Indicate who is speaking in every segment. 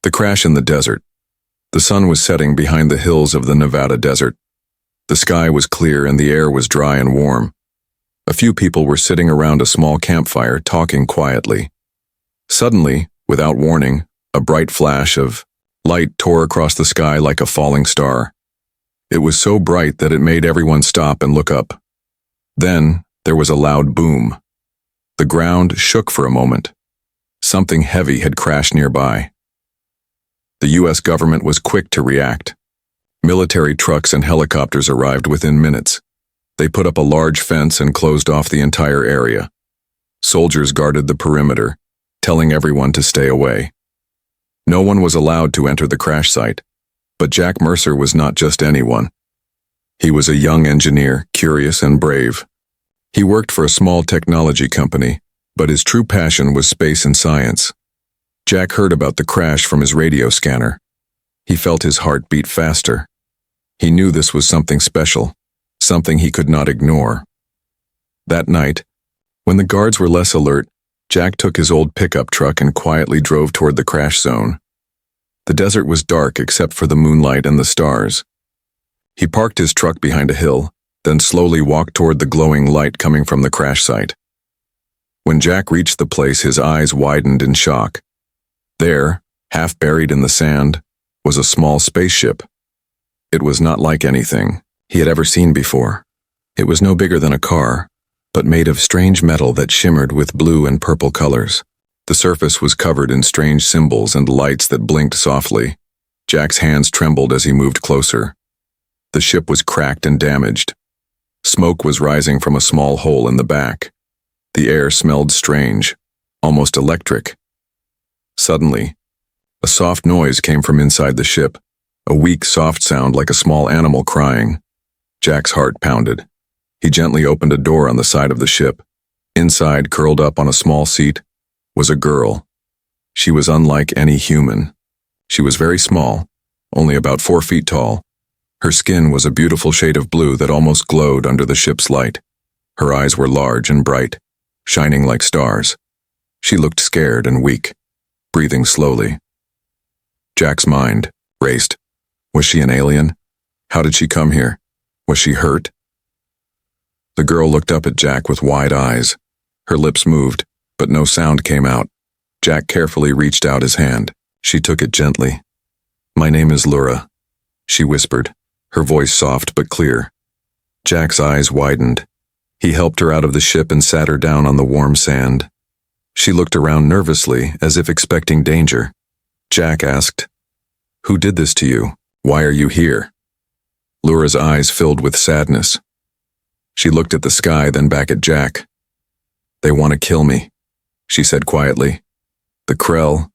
Speaker 1: The crash in the desert. The sun was setting behind the hills of the Nevada desert. The sky was clear and the air was dry and warm. A few people were sitting around a small campfire talking quietly. Suddenly, without warning, a bright flash of light tore across the sky like a falling star. It was so bright that it made everyone stop and look up. Then, there was a loud boom. The ground shook for a moment. Something heavy had crashed nearby. The U.S. government was quick to react. Military trucks and helicopters arrived within minutes. They put up a large fence and closed off the entire area. Soldiers guarded the perimeter, telling everyone to stay away. No one was allowed to enter the crash site, but Jack Mercer was not just anyone. He was a young engineer, curious and brave. He worked for a small technology company, but his true passion was space and science. Jack heard about the crash from his radio scanner. He felt his heart beat faster. He knew this was something special, something he could not ignore. That night, when the guards were less alert, Jack took his old pickup truck and quietly drove toward the crash zone. The desert was dark except for the moonlight and the stars. He parked his truck behind a hill, then slowly walked toward the glowing light coming from the crash site. When Jack reached the place, his eyes widened in shock. There, half buried in the sand, was a small spaceship. It was not like anything he had ever seen before. It was no bigger than a car, but made of strange metal that shimmered with blue and purple colors. The surface was covered in strange symbols and lights that blinked softly. Jack's hands trembled as he moved closer. The ship was cracked and damaged. Smoke was rising from a small hole in the back. The air smelled strange, almost electric. Suddenly, a soft noise came from inside the ship, a weak, soft sound like a small animal crying. Jack's heart pounded. He gently opened a door on the side of the ship. Inside, curled up on a small seat, was a girl. She was unlike any human. She was very small, only about 4 feet tall. Her skin was a beautiful shade of blue that almost glowed under the ship's light. Her eyes were large and bright, shining like stars. She looked scared and weak, breathing slowly. Jack's mind raced. Was she an alien? How did she come here? Was she hurt? The girl looked up at Jack with wide eyes. Her lips moved, but no sound came out. Jack carefully reached out his hand. She took it gently. "My name is Laura," she whispered, her voice soft but clear. Jack's eyes widened. He helped her out of the ship and sat her down on the warm sand. She looked around nervously, as if expecting danger. Jack asked, "Who did this to you? Why are you here?" Laura's eyes filled with sadness. She looked at the sky, then back at Jack. "They want to kill me," she said quietly. "The Krell.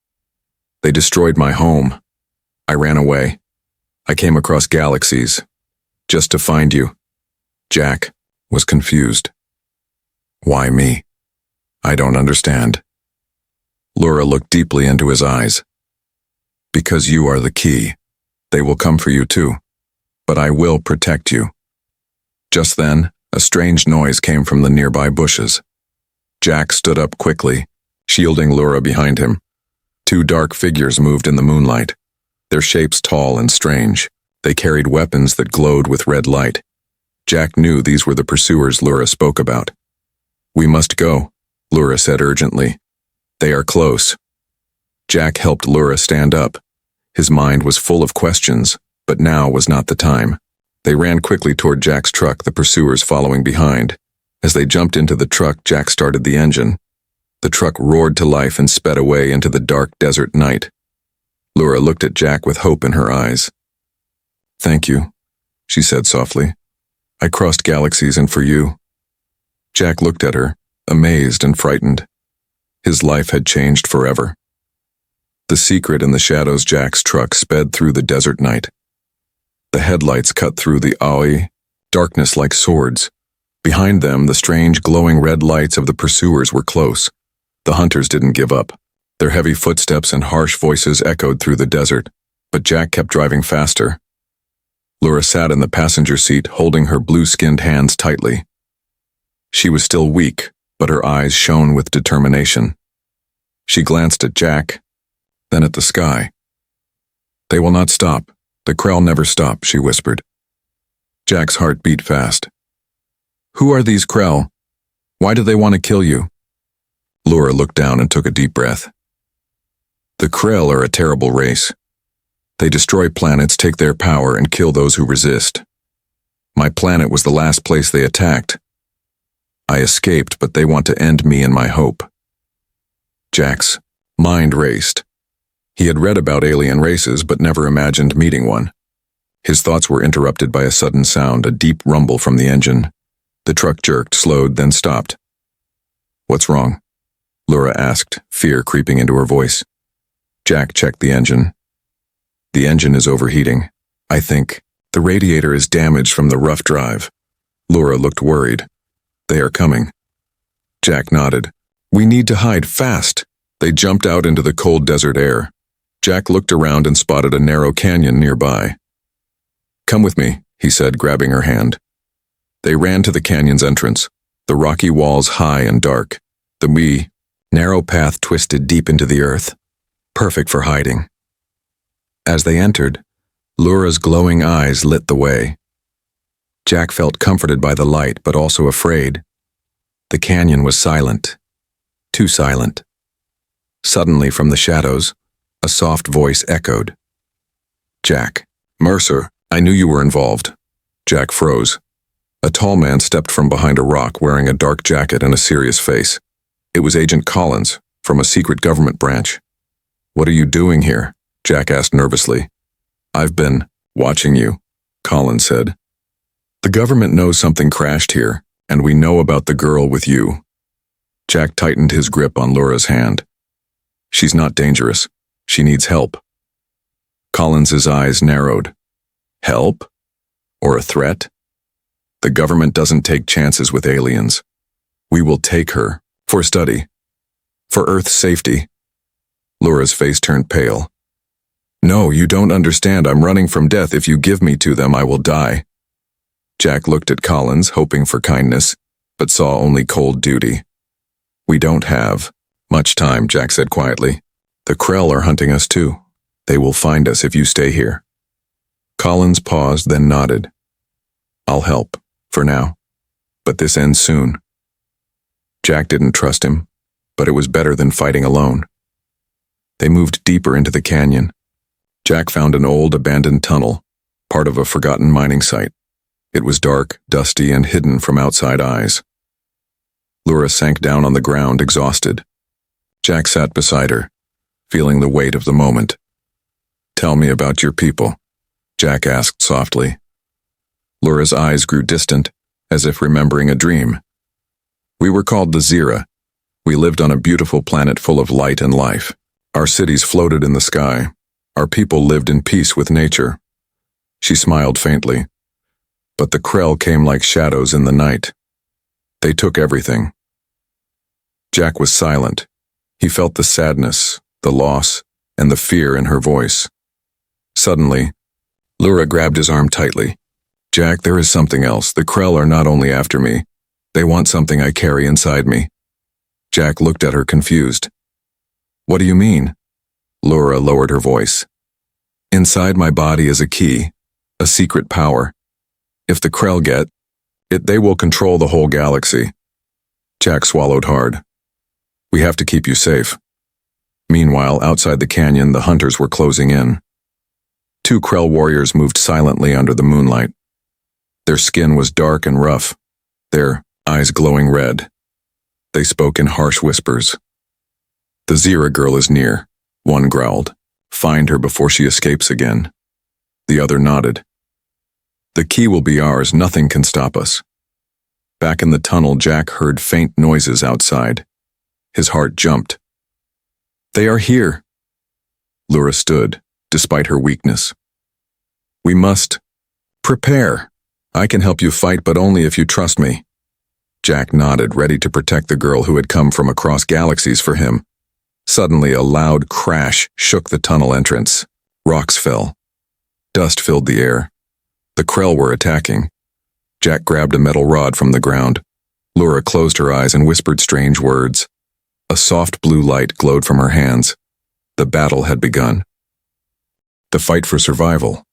Speaker 1: They destroyed my home. I ran away. I came across galaxies, just to find you." Jack was confused. "Why me? I don't understand." Laura looked deeply into his eyes. "Because you are the key. They will come for you too. But I will protect you." Just then, a strange noise came from the nearby bushes. Jack stood up quickly, shielding Laura behind him. 2 dark figures moved in the moonlight, their shapes tall and strange. They carried weapons that glowed with red light. Jack knew these were the pursuers Laura spoke about. "We must go," Laura said urgently. "They are close." Jack helped Laura stand up. His mind was full of questions, but now was not the time. They ran quickly toward Jack's truck, the pursuers following behind. As they jumped into the truck, Jack started the engine. The truck roared to life and sped away into the dark desert night. Laura looked at Jack with hope in her eyes. "Thank you," she said softly. "I crossed galaxies and for you." Jack looked at her, amazed and frightened. His life had changed forever. The secret in the shadows. Jack's truck sped through the desert night. The headlights cut through the awe, darkness like swords. Behind them, the strange glowing red lights of the pursuers were close. The hunters didn't give up. Their heavy footsteps and harsh voices echoed through the desert, but Jack kept driving faster. Laura sat in the passenger seat, holding her blue-skinned hands tightly. She was still weak, but her eyes shone with determination. She glanced at Jack, then at the sky. They will not stop. The Krell never stop, she whispered. Jack's heart beat fast. Who are these Krell? Why do they want to kill you? Laura looked down and took a deep breath. The Krell are a terrible race. They destroy planets, take their power, and kill those who resist. My planet was the last place they attacked. I escaped, but they want to end me and my hope. Jack's mind raced. He had read about alien races, but never imagined meeting one. His thoughts were interrupted by a sudden sound, a deep rumble from the engine. The truck jerked, slowed, then stopped. What's wrong? Laura asked, fear creeping into her voice. Jack checked the engine. The engine is overheating. I think the radiator is damaged from the rough drive. Laura looked worried. They are coming. Jack nodded. We need to hide fast. They jumped out into the cold desert air. Jack looked around and spotted a narrow canyon nearby. Come with me, he said, grabbing her hand. They ran to the canyon's entrance, the rocky walls high and dark. The narrow path twisted deep into the earth, perfect for hiding. As they entered, Laura's glowing eyes lit the way. Jack felt comforted by the light, but also afraid. The canyon was silent, too silent. Suddenly, from the shadows, a soft voice echoed. Jack. Mercer, I knew you were involved. Jack froze. A tall man stepped from behind a rock wearing a dark jacket and a serious face. It was Agent Collins, from a secret government branch. What are you doing here? Jack asked nervously. I've been watching you, Collins said. The government knows something crashed here, and we know about the girl with you. Jack tightened his grip on Laura's hand. She's not dangerous. She needs help. Collins's eyes narrowed. Help? Or a threat? The government doesn't take chances with aliens. We will take her, for study, for Earth's safety. Laura's face turned pale. No, you don't understand. I'm running from death. If you give me to them, I will die. Jack looked at Collins, hoping for kindness, but saw only cold duty. We don't have much time, Jack said quietly. The Krell are hunting us too. They will find us if you stay here. Collins paused, then nodded. I'll help, for now. But this ends soon. Jack didn't trust him, but it was better than fighting alone. They moved deeper into the canyon. Jack found an old, abandoned tunnel, part of a forgotten mining site. It was dark, dusty, and hidden from outside eyes. Laura sank down on the ground, exhausted. Jack sat beside her, feeling the weight of the moment. Tell me about your people, Jack asked softly. Laura's eyes grew distant, as if remembering a dream. We were called the Zira. We lived on a beautiful planet full of light and life. Our cities floated in the sky. Our people lived in peace with nature. She smiled faintly. But the Krell came like shadows in the night. They took everything. Jack was silent. He felt the sadness, the loss, and the fear in her voice. Suddenly, Laura grabbed his arm tightly. Jack, there is something else. The Krell are not only after me. They want something I carry inside me. Jack looked at her confused. What do you mean? Laura lowered her voice. Inside my body is a key, a secret power. If the Krell get it, they will control the whole galaxy. Jack swallowed hard. We have to keep you safe. Meanwhile, outside the canyon, the hunters were closing in. 2 Krell warriors moved silently under the moonlight. Their skin was dark and rough, their eyes glowing red. They spoke in harsh whispers. The Zira girl is near, one growled. Find her before she escapes again. The other nodded. The key will be ours. Nothing can stop us. Back in the tunnel, Jack heard faint noises outside. His heart jumped. They are here. Laura stood, despite her weakness. We must prepare. I can help you fight, but only if you trust me. Jack nodded, ready to protect the girl who had come from across galaxies for him. Suddenly, a loud crash shook the tunnel entrance. Rocks fell. Dust filled the air. The Krell were attacking. Jack grabbed a metal rod from the ground. Laura closed her eyes and whispered strange words. A soft blue light glowed from her hands. The battle had begun. The fight for survival.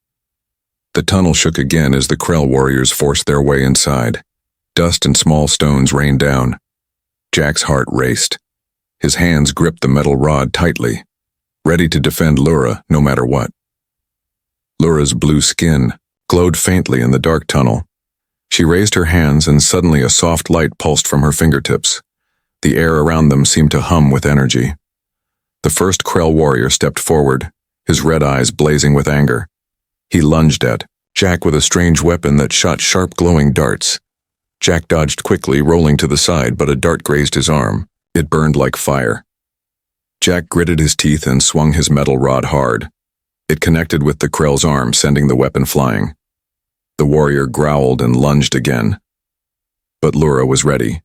Speaker 1: The tunnel shook again as the Krell warriors forced their way inside. Dust and small stones rained down. Jack's heart raced. His hands gripped the metal rod tightly, ready to defend Lura no matter what. Lura's blue skin glowed faintly in the dark tunnel. She raised her hands and suddenly a soft light pulsed from her fingertips. The air around them seemed to hum with energy. The first Krell warrior stepped forward, his red eyes blazing with anger. He lunged at Jack with a strange weapon that shot sharp glowing darts. Jack dodged quickly, rolling to the side, but a dart grazed his arm. It burned like fire. Jack gritted his teeth and swung his metal rod hard. It connected with the Krell's arm, sending the weapon flying. The warrior growled and lunged again. But Lura was ready.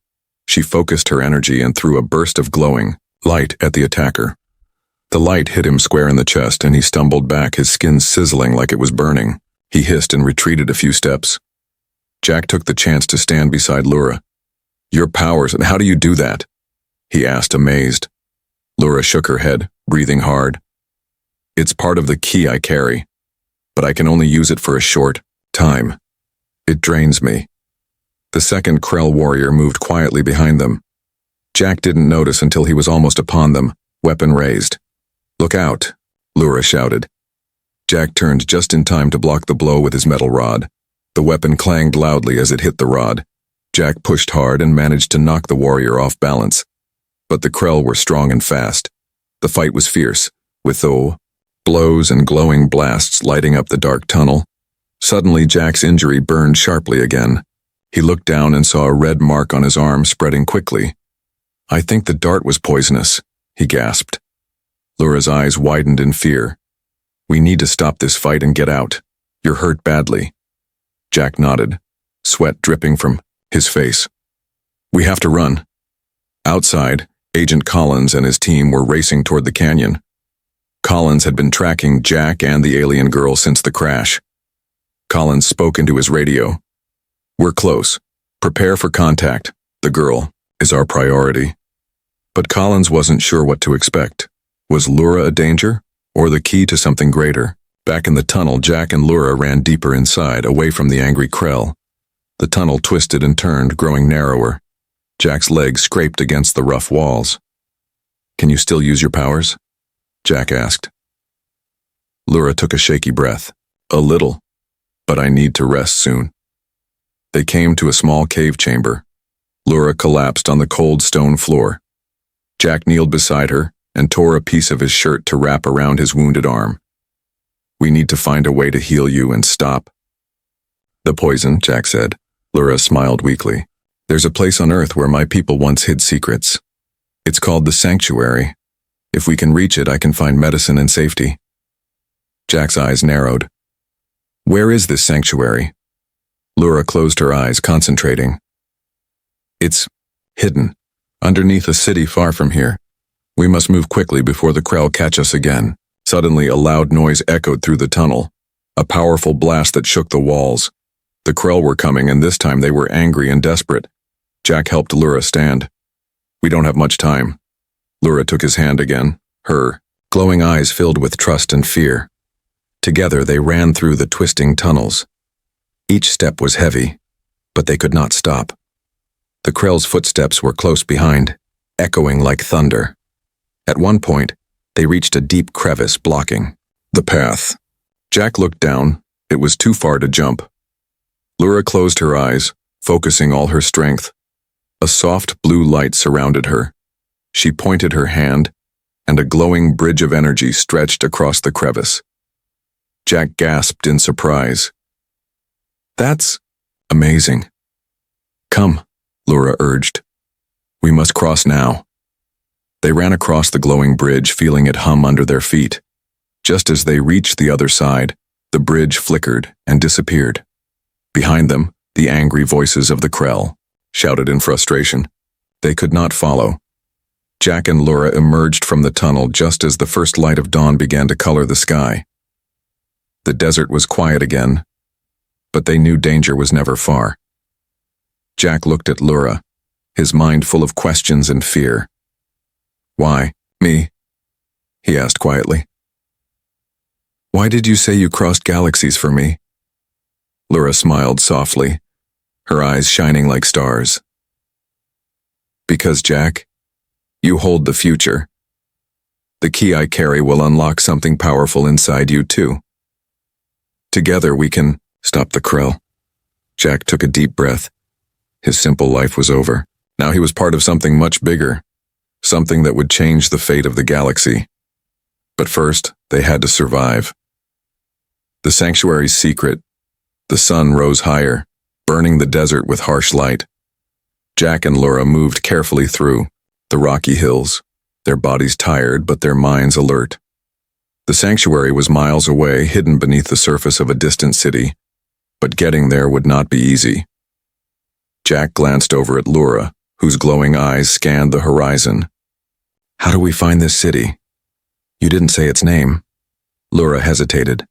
Speaker 1: She focused her energy and threw a burst of glowing light at the attacker. The light hit him square in the chest and he stumbled back, his skin sizzling like it was burning. He hissed and retreated a few steps. Jack took the chance to stand beside Lura. "Your powers, and how do you do that?" he asked, amazed. Lura shook her head, breathing hard. "It's part of the key I carry, but I can only use it for a short time. It drains me." The second Krell warrior moved quietly behind them. Jack didn't notice until he was almost upon them, weapon raised. "Look out," Lura shouted. Jack turned just in time to block the blow with his metal rod. The weapon clanged loudly as it hit the rod. Jack pushed hard and managed to knock the warrior off balance. But the Krell were strong and fast. The fight was fierce, with blows and glowing blasts lighting up the dark tunnel. Suddenly, Jack's injury burned sharply again. He looked down and saw a red mark on his arm spreading quickly. "I think the dart was poisonous," he gasped. Lura's eyes widened in fear. "We need to stop this fight and get out. You're hurt badly." Jack nodded, sweat dripping from his face. "We have to run." Outside, Agent Collins and his team were racing toward the canyon. Collins had been tracking Jack and the alien girl since the crash. Collins spoke into his radio. "We're close. Prepare for contact. The girl is our priority." But Collins wasn't sure what to expect. Was Lura a danger, or the key to something greater? Back in the tunnel, Jack and Lura ran deeper inside, away from the angry Krell. The tunnel twisted and turned, growing narrower. Jack's legs scraped against the rough walls. "Can you still use your powers?" Jack asked. Lura took a shaky breath. "A little, but I need to rest soon." They came to a small cave chamber. Lura collapsed on the cold stone floor. Jack kneeled beside her and tore a piece of his shirt to wrap around his wounded arm. "We need to find a way to heal you and stop." "The poison," Jack said. Lura smiled weakly. "There's a place on Earth where my people once hid secrets. It's called the Sanctuary. If we can reach it, I can find medicine and safety." Jack's eyes narrowed. "Where is this sanctuary?" Lura closed her eyes, concentrating. "It's hidden, underneath a city far from here. We must move quickly before the Krell catch us again." Suddenly, a loud noise echoed through the tunnel, a powerful blast that shook the walls. The Krell were coming, and this time they were angry and desperate. Jack helped Lura stand. "We don't have much time." Lura took his hand again, her glowing eyes filled with trust and fear. Together they ran through the twisting tunnels. Each step was heavy, but they could not stop. The Krell's footsteps were close behind, echoing like thunder. At one point, they reached a deep crevice blocking the path. Jack looked down. It was too far to jump. Lura closed her eyes, focusing all her strength. A soft blue light surrounded her. She pointed her hand, and a glowing bridge of energy stretched across the crevice. Jack gasped in surprise. "That's amazing." "Come," Lura urged. "We must cross now." They ran across the glowing bridge, feeling it hum under their feet. Just as they reached the other side, the bridge flickered and disappeared. Behind them, the angry voices of the Krell shouted in frustration. They could not follow. Jack and Lura emerged from the tunnel just as the first light of dawn began to color the sky. The desert was quiet again, but they knew danger was never far. Jack looked at Lura, his mind full of questions and fear. "Why, me?" he asked quietly. Why did you say you crossed galaxies for me? Lura smiled softly, her eyes shining like stars. Because, Jack, you hold the future. The key I carry will unlock something powerful inside you, too. Together we can stop the Krell. Jack took a deep breath. His simple life was over. Now he was part of something much bigger, something that would change the fate of the galaxy. But first, they had to survive. The sanctuary's secret. The sun rose higher, burning the desert with harsh light. Jack and Lura moved carefully through the rocky hills, their bodies tired but their minds alert. The sanctuary was miles away, hidden beneath the surface of a distant city, but getting there would not be easy. Jack glanced over at Lura, whose glowing eyes scanned the horizon. How do we find this city? You didn't say its name. Lura hesitated.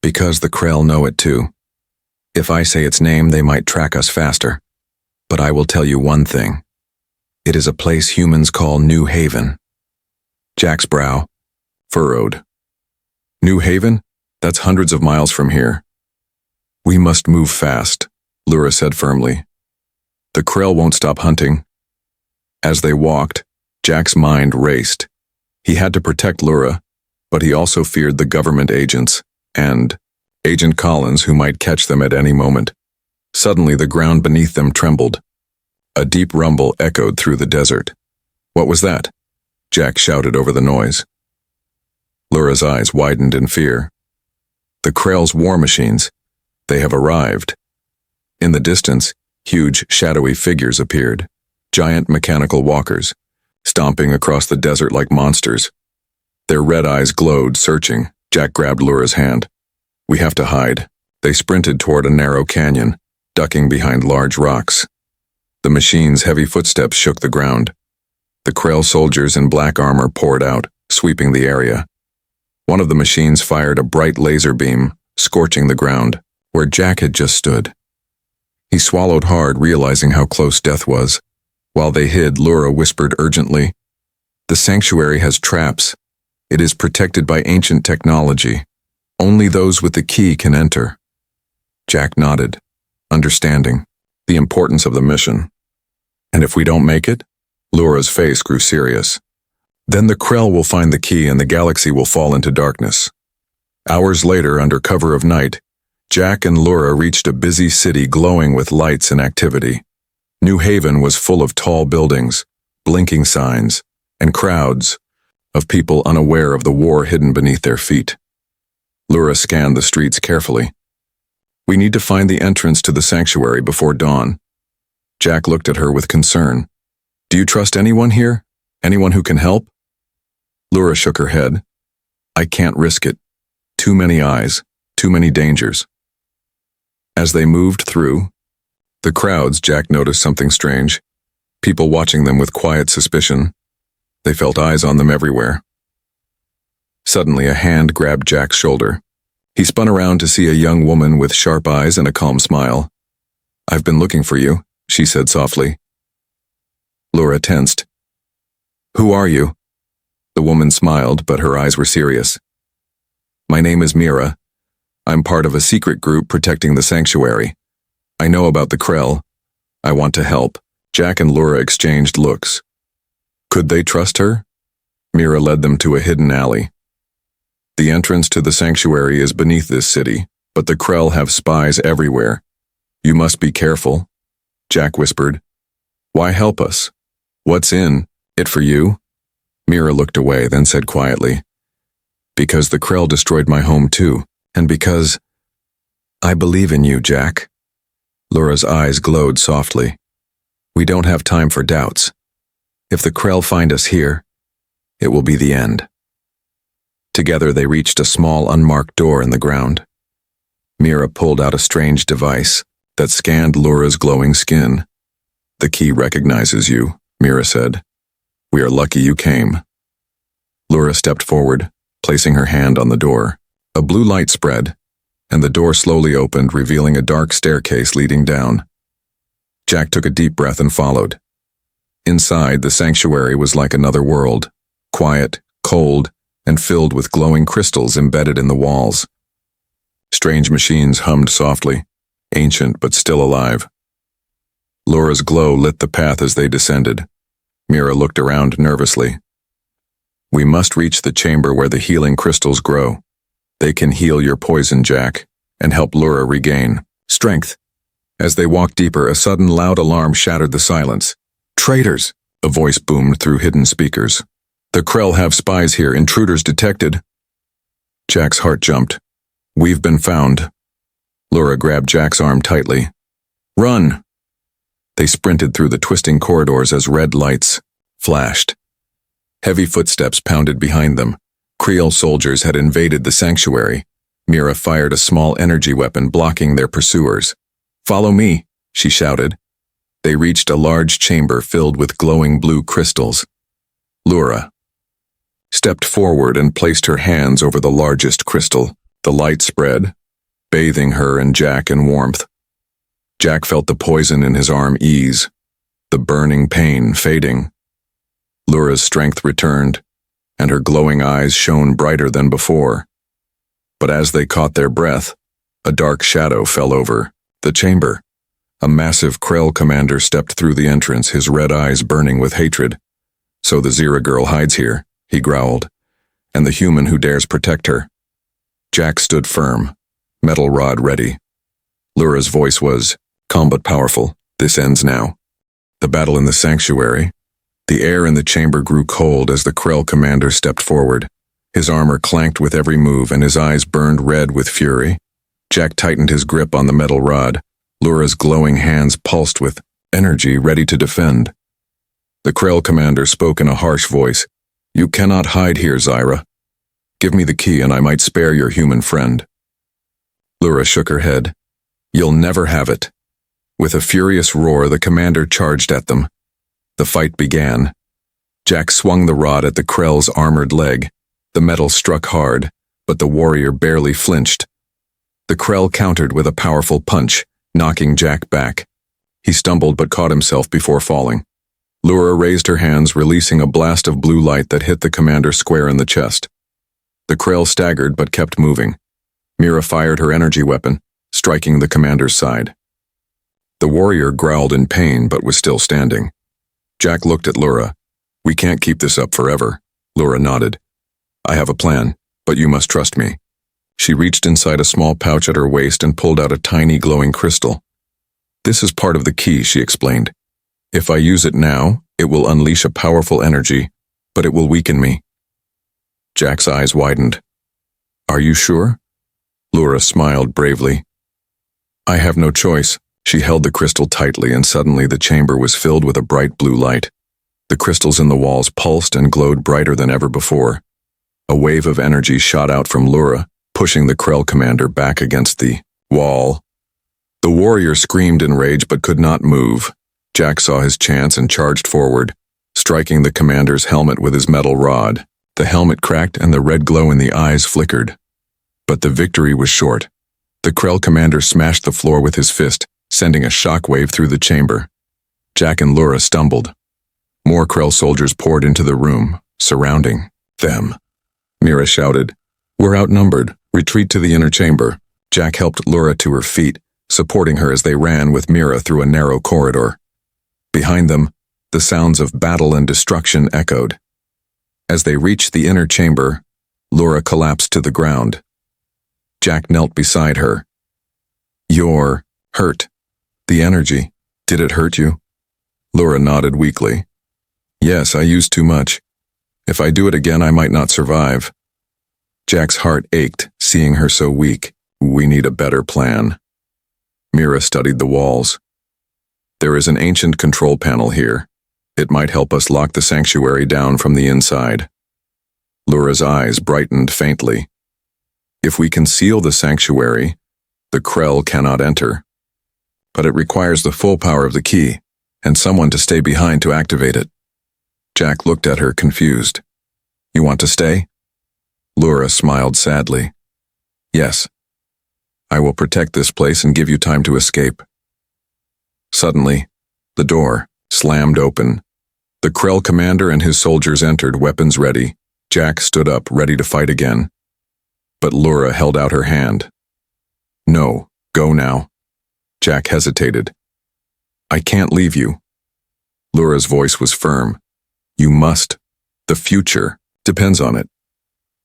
Speaker 1: Because the Krell know it too. If I say its name, they might track us faster. But I will tell you one thing. It is a place humans call New Haven. Jack's brow furrowed. New Haven? That's hundreds of miles from here. We must move fast, Lura said firmly. The Krell won't stop hunting. As they walked, Jack's mind raced. He had to protect Lura, but he also feared the government agents and Agent Collins, who might catch them at any moment. Suddenly, the ground beneath them trembled. A deep rumble echoed through the desert. What was that? Jack shouted over the noise. Lura's eyes widened in fear. The Krell's war machines. They have arrived. In the distance, huge, shadowy figures appeared. Giant mechanical walkers, stomping across the desert like monsters. Their red eyes glowed, searching. Jack grabbed Lura's hand. We have to hide. They sprinted toward a narrow canyon, ducking behind large rocks. The machine's heavy footsteps shook the ground. The Krell soldiers in black armor poured out, sweeping the area. One of the machines fired a bright laser beam, scorching the ground, where Jack had just stood. He swallowed hard, realizing how close death was. While they hid, Lura whispered urgently, "The sanctuary has traps. It is protected by ancient technology. Only those with the key can enter." Jack nodded, understanding the importance of the mission. And if we don't make it? Lura's face grew serious. Then the Krell will find the key and the galaxy will fall into darkness. Hours later, under cover of night, Jack and Lura reached a busy city glowing with lights and activity. New Haven was full of tall buildings, blinking signs, and crowds of people unaware of the war hidden beneath their feet. Lura scanned the streets carefully. We need to find the entrance to the sanctuary before dawn. Jack looked at her with concern. Do you trust anyone here? Anyone who can help? Lura shook her head. I can't risk it. Too many eyes, too many dangers. As they moved through the crowds, Jack noticed something strange. People watching them with quiet suspicion. They felt eyes on them everywhere. Suddenly, a hand grabbed Jack's shoulder. He spun around to see a young woman with sharp eyes and a calm smile. I've been looking for you, she said softly. Lura tensed. Who are you? The woman smiled, but her eyes were serious. My name is Mira. I'm part of a secret group protecting the sanctuary. I know about the Krell. I want to help. Jack and Lura exchanged looks. Could they trust her? Mira led them to a hidden alley. The entrance to the sanctuary is beneath this city, but the Krell have spies everywhere. You must be careful, Jack whispered. Why help us? What's in it for you? Mira looked away, then said quietly, Because the Krell destroyed my home too, and because I believe in you, Jack. Lura's eyes glowed softly. We don't have time for doubts. If the Krell find us here, it will be the end. Together they reached a small unmarked door in the ground. Mira pulled out a strange device that scanned Lura's glowing skin. The key recognizes you, Mira said. We are lucky you came. Lura stepped forward, placing her hand on the door. A blue light spread, and the door slowly opened, revealing a dark staircase leading down. Jack took a deep breath and followed. Inside, the sanctuary was like another world, quiet, cold, and filled with glowing crystals embedded in the walls. Strange machines hummed softly, ancient but still alive. Laura's glow lit the path as they descended. Mira looked around nervously. We must reach the chamber where the healing crystals grow. They can heal your poison, Jack, and help Laura regain strength. As they walked deeper, a sudden loud alarm shattered the silence. Traitors! A voice boomed through hidden speakers. The Krell have spies here, intruders detected. Jack's heart jumped. We've been found. Laura grabbed Jack's arm tightly. Run! They sprinted through the twisting corridors as red lights flashed. Heavy footsteps pounded behind them. Krell soldiers had invaded the sanctuary. Mira fired a small energy weapon blocking their pursuers. Follow me, she shouted. They reached a large chamber filled with glowing blue crystals. Laura stepped forward and placed her hands over the largest crystal. The light spread, bathing her and Jack in warmth. Jack felt the poison in his arm ease, the burning pain fading. Laura's strength returned, and her glowing eyes shone brighter than before. But as they caught their breath, a dark shadow fell over the chamber. A massive Krell commander stepped through the entrance, his red eyes burning with hatred. So the Zira girl hides here, he growled, and the human who dares protect her. Jack stood firm, metal rod ready. Laura's voice was calm but powerful. This ends now. The battle in the sanctuary. The air in the chamber grew cold as the Krell commander stepped forward. His armor clanked with every move and his eyes burned red with fury. Jack tightened his grip on the metal rod. Laura's glowing hands pulsed with energy, ready to defend. The Krell commander spoke in a harsh voice. You cannot hide here, Zyra. Give me the key and I might spare your human friend. Laura shook her head. You'll never have it. With a furious roar, the commander charged at them. The fight began. Jack swung the rod at the Krell's armored leg. The metal struck hard, but the warrior barely flinched. The Krell countered with a powerful punch, knocking Jack back. He stumbled but caught himself before falling. Laura raised her hands, releasing a blast of blue light that hit the commander square in the chest. The Krell staggered but kept moving. Mira fired her energy weapon, striking the commander's side. The warrior growled in pain but was still standing. Jack looked at Laura. We can't keep this up forever. Laura nodded. I have a plan, but you must trust me. She reached inside a small pouch at her waist and pulled out a tiny glowing crystal. This is part of the key, she explained. If I use it now, it will unleash a powerful energy, but it will weaken me. Jack's eyes widened. Are you sure? Laura smiled bravely. I have no choice. She held the crystal tightly and suddenly the chamber was filled with a bright blue light. The crystals in the walls pulsed and glowed brighter than ever before. A wave of energy shot out from Laura, pushing the Krell commander back against the wall. The warrior screamed in rage but could not move. Jack saw his chance and charged forward, striking the commander's helmet with his metal rod. The helmet cracked and the red glow in the eyes flickered. But the victory was short. The Krell commander smashed the floor with his fist, sending a shockwave through the chamber. Jack and Laura stumbled. More Krell soldiers poured into the room, surrounding them. Mira shouted, We're outnumbered. Retreat to the inner chamber. Jack helped Laura to her feet, supporting her as they ran with Mira through a narrow corridor. Behind them, the sounds of battle and destruction echoed. As they reached the inner chamber, Laura collapsed to the ground. Jack knelt beside her. You're hurt. The energy. Did it hurt you? Laura nodded weakly. Yes, I used too much. If I do it again, I might not survive. Jack's heart ached, seeing her so weak. We need a better plan. Mira studied the walls. There is an ancient control panel here. It might help us lock the sanctuary down from the inside. Laura's eyes brightened faintly. If we can seal the sanctuary, the Krell cannot enter. But it requires the full power of the key, and someone to stay behind to activate it. Jack looked at her, confused. You want to stay? Laura smiled sadly. Yes. I will protect this place and give you time to escape. Suddenly, the door slammed open. The Krell commander and his soldiers entered, weapons ready. Jack stood up, ready to fight again. But Laura held out her hand. No, go now. Jack hesitated. I can't leave you. Laura's voice was firm. You must. The future depends on it.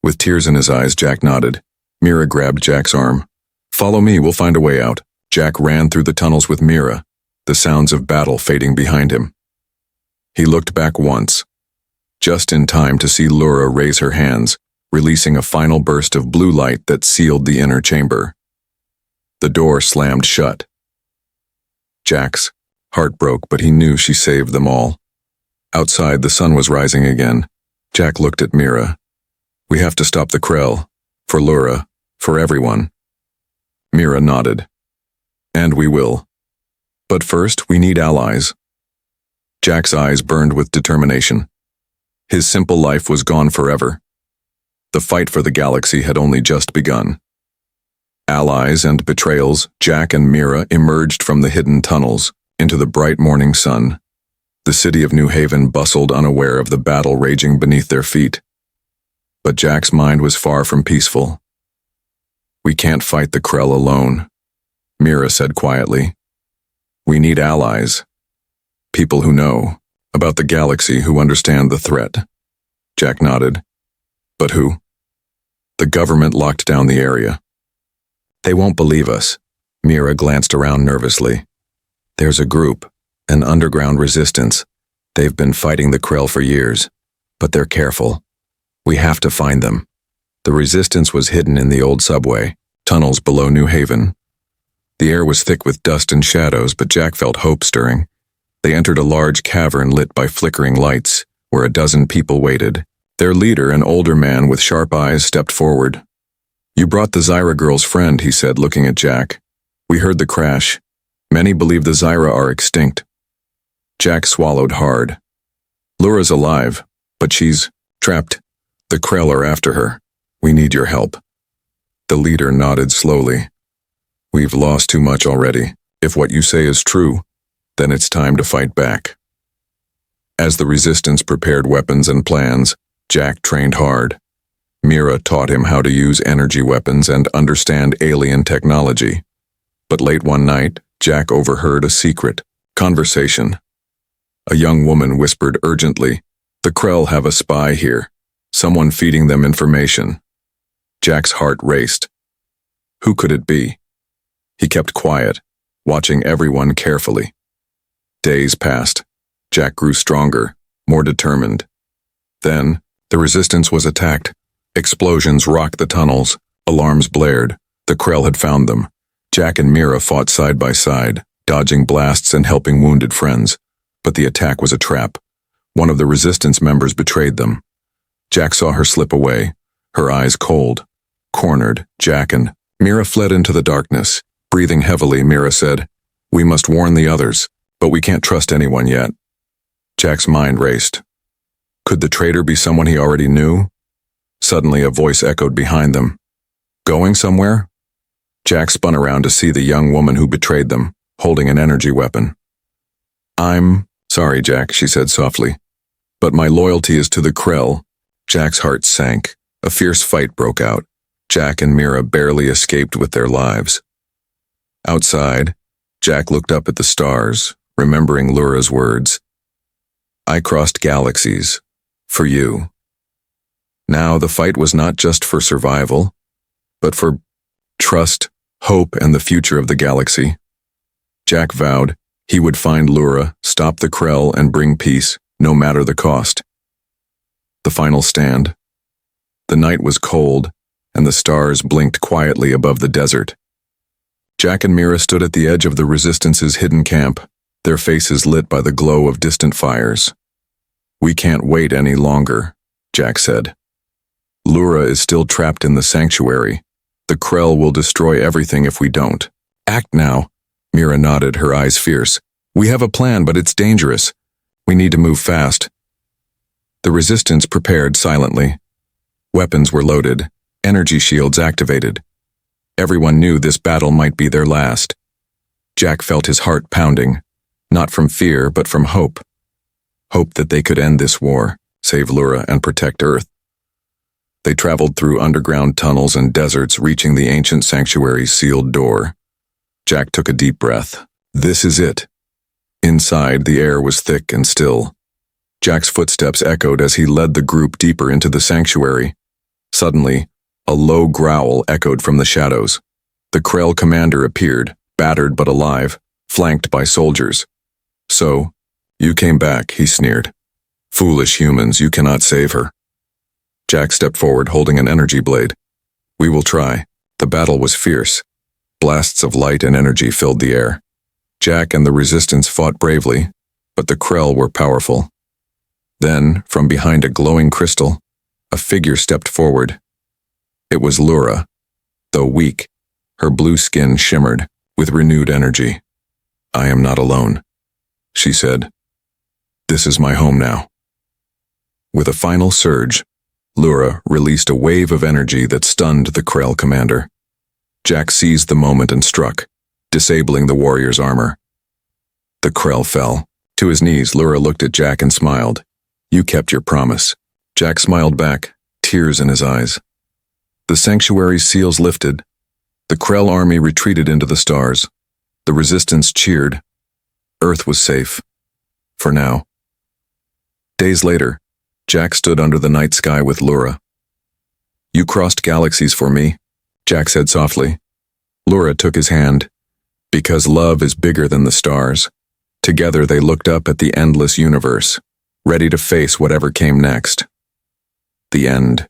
Speaker 1: With tears in his eyes, Jack nodded. Mira grabbed Jack's arm. Follow me, we'll find a way out. Jack ran through the tunnels with Mira, the sounds of battle fading behind him. He looked back once, just in time to see Laura raise her hands, releasing a final burst of blue light that sealed the inner chamber. The door slammed shut. Jack's heart broke, but he knew she saved them all. Outside, the sun was rising again. Jack looked at Mira. We have to stop the Krell. For Laura. For everyone. Mira nodded. And we will. But first, we need allies. Jack's eyes burned with determination. His simple life was gone forever. The fight for the galaxy had only just begun. Allies and betrayals, Jack and Mira emerged from the hidden tunnels into the bright morning sun. The city of New Haven bustled, unaware of the battle raging beneath their feet. But Jack's mind was far from peaceful. We can't fight the Krell alone, Mira said quietly. We need allies. People who know about the galaxy, who understand the threat. Jack nodded. But who? The government locked down the area. They won't believe us. Mira glanced around nervously. There's a group, an underground resistance. They've been fighting the Krell for years, but they're careful. We have to find them. The resistance was hidden in the old subway, tunnels below New Haven. The air was thick with dust and shadows, but Jack felt hope stirring. They entered a large cavern lit by flickering lights, where a dozen people waited. Their leader, an older man with sharp eyes, stepped forward. You brought the Zyra girl's friend, he said, looking at Jack. We heard the crash. Many believe the Zyra are extinct. Jack swallowed hard. Laura's alive, but she's trapped. The Krell are after her. We need your help. The leader nodded slowly. We've lost too much already. If what you say is true, then it's time to fight back. As the resistance prepared weapons and plans, Jack trained hard. Mira taught him how to use energy weapons and understand alien technology. But late one night, Jack overheard a secret conversation. A young woman whispered urgently, "The Krell have a spy here. Someone feeding them information." Jack's heart raced. Who could it be? He kept quiet, watching everyone carefully. Days passed. Jack grew stronger, more determined. Then, the resistance was attacked. Explosions rocked the tunnels. Alarms blared. The Krell had found them. Jack and Mira fought side by side, dodging blasts and helping wounded friends. But the attack was a trap. One of the resistance members betrayed them. Jack saw her slip away, her eyes cold. Cornered, Jack and Mira fled into the darkness. Breathing heavily, Mira said, "We must warn the others, but we can't trust anyone yet." Jack's mind raced. Could the traitor be someone he already knew? Suddenly, a voice echoed behind them. Going somewhere? Jack spun around to see the young woman who betrayed them, holding an energy weapon. "I'm sorry, Jack," she said softly, "but my loyalty is to the Krell." Jack's heart sank. A fierce fight broke out. Jack and Mira barely escaped with their lives. Outside, Jack looked up at the stars, remembering Laura's words. "I crossed galaxies. For you." Now the fight was not just for survival, but for trust, hope, and the future of the galaxy. Jack vowed he would find Laura, stop the Krell, and bring peace, no matter the cost. The final stand. The night was cold, and the stars blinked quietly above the desert. Jack and Mira stood at the edge of the Resistance's hidden camp, their faces lit by the glow of distant fires. "We can't wait any longer," Jack said. "Laura is still trapped in the sanctuary. The Krell will destroy everything if we don't. Act now." Mira nodded, her eyes fierce. "We have a plan, but it's dangerous. We need to move fast." The Resistance prepared silently. Weapons were loaded, energy shields activated. Everyone knew this battle might be their last. Jack felt his heart pounding, not from fear, but from hope. Hope that they could end this war, save Laura, and protect Earth. They traveled through underground tunnels and deserts, reaching the ancient sanctuary's sealed door. Jack took a deep breath. This is it. Inside, the air was thick and still. Jack's footsteps echoed as he led the group deeper into the sanctuary. Suddenly, a low growl echoed from the shadows. The Krell commander appeared, battered but alive, flanked by soldiers. So, you came back, he sneered. Foolish humans, you cannot save her. Jack stepped forward, holding an energy blade. We will try. The battle was fierce. Blasts of light and energy filled the air. Jack and the resistance fought bravely, but the Krell were powerful. Then, from behind a glowing crystal, a figure stepped forward. It was Lura. Though weak, her blue skin shimmered with renewed energy. I am not alone, she said. This is my home now. With a final surge, Lura released a wave of energy that stunned the Krell commander. Jack seized the moment and struck, disabling the warrior's armor. The Krell fell. To his knees, Lura looked at Jack and smiled. You kept your promise. Jack smiled back, tears in his eyes. The sanctuary's seals lifted. The Krell army retreated into the stars. The resistance cheered. Earth was safe. For now. Days later, Jack stood under the night sky with Lura. You crossed galaxies for me, Jack said softly. Lura took his hand. Because love is bigger than the stars. Together they looked up at the endless universe, ready to face whatever came next. The end.